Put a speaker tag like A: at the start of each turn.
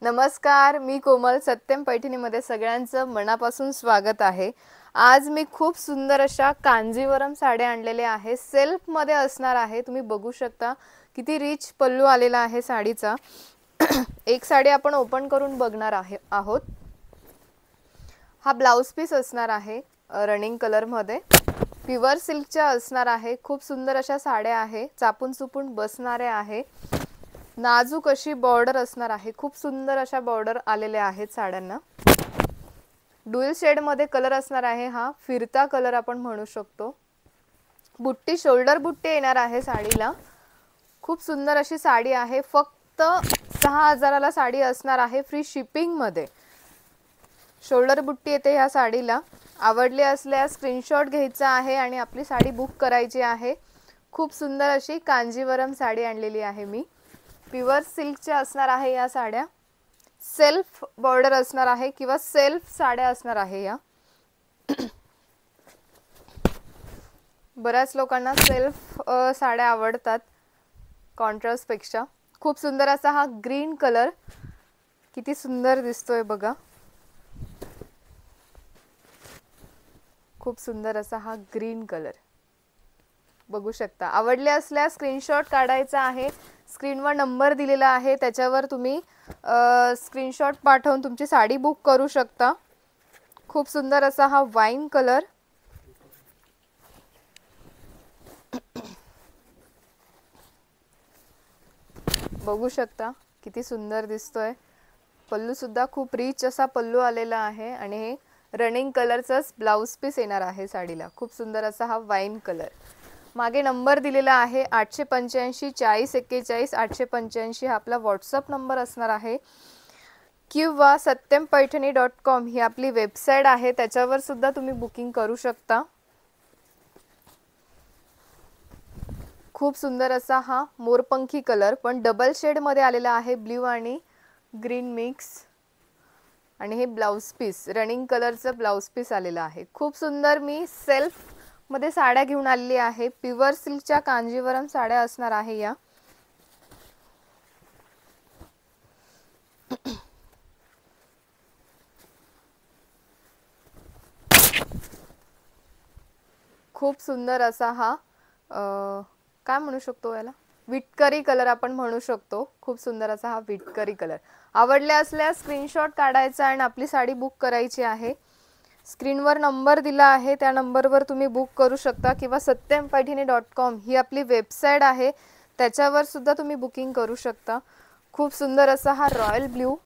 A: नमस्कार, मी कोमल. सत्यम पैठणीमध्ये सगळ्यांचं मनापासून स्वागत आहे. आज मी खूप सुंदर अशा कांजीवरम साड्या आणलेल्या आहे. सेल्फ मध्ये असणार आहे. तुम्ही बघू शकता किती रिच पल्लू आलेला आहे साडीचा. एक साडी आपण ओपन करून बघणार आहोत. हा ब्लाउज पीस असणार आहे रनिंग कलर मध्ये. प्युअर सिल्कच्या असणार आहे. खूप सुंदर अशा साड्या आहे. चापून चुपून बसणारे आहे. नाजूक अशी बॉर्डर असणार आहे. खूप सुंदर अशा बॉर्डर आलेल्या आहेत साड्यांना. डुअल शेड मध्ये कलर असणार आहे. हा फिरता कलर आपण म्हणू शकतो. बुट्टी शोल्डर बुट्टी येणार आहे साडीला. खूप सुंदर अशी साडी आहे. फक्त 6000 ला साडी असणार आहे फ्री शिपिंग मध्ये. शोल्डर बुट्टी येते ह्या साडीला. आवडली असल्यास स्क्रीनशॉट घ्यायचा आहे आणि आपली साडी बुक करायची आहे. खूप सुंदर अशी कांजीवरम साडी आणलेली आहे मी. प्युअर सिल्कच्या असणार आहे या साड्या. सेल्फ बॉर्डर असणार आहे किंवा सेल्फ साड्या असणार आहे या. बऱ्याच लोकांना सेल्फ साड्या आवडतात कॉन्ट्रास्ट पेक्षा. खूप सुंदर असा हा ग्रीन कलर किती सुंदर दिसतोय बघा. खूप सुंदर असा हा ग्रीन कलर बघू शकता. आवडले असल्यास स्क्रीनशॉट काढायचा आहे. स्क्रीनवर नंबर दिलेला आहे, त्याच्यावर तुम्ही स्क्रीनशॉट पाठवून तुमची साडी बुक करू शकता. खूप सुंदर असा हा वाईन कलर. बघू शकता किती सुंदर दिसतोय. पल्लू सुद्धा खूप रिच असा पल्लू आलेला आहे आणि हे रनिंग कलरचाच ब्लाउज पीस येणार आहे साडीला. खूप सुंदर असा हा वाईन कलर. मागे नंबर दिलेला आहे 885 40 41 885 हा आपला व्हॉट्सअप नंबर असणार आहे. किंवा satyampaithani.com ही आपली वेबसाईट आहे, त्याच्यावर सुद्धा तुम्ही बुकिंग करू शकता. खूप सुंदर असा हा मोरपंखी कलर पण डबल शेड मध्ये आलेला आहे. ब्ल्यू आणि ग्रीन मिक्स. आणि हे ब्लाउज पीस रनिंग कलरचं ब्लाउज पीस आलेलं आहे. खूप सुंदर मी सेल्फ मध्ये साड्या घेऊन आलेली आहे. प्युअर सिल्कच्या कांजीवरम साड्या असणार आहे या. खूप सुंदर असा हा काय म्हणू शकतो याला, विटकरी कलर आपण म्हणू शकतो. खूप सुंदर असा हा विटकरी कलर. आवडले असल्यास स्क्रीनशॉट काढायचा आणि आपली साडी बुक करायची आहे. स्क्रीनवर नंबर दिला आहे, त्या नंबरवर तुम्ही बुक करू शकता. किंवा satyampaithani.com ही आपली वेबसाईट आहे, त्याच्यावर सुद्धा तुम्ही बुकिंग करू शकता. खूप सुंदर असा हा रॉयल ब्ल्यू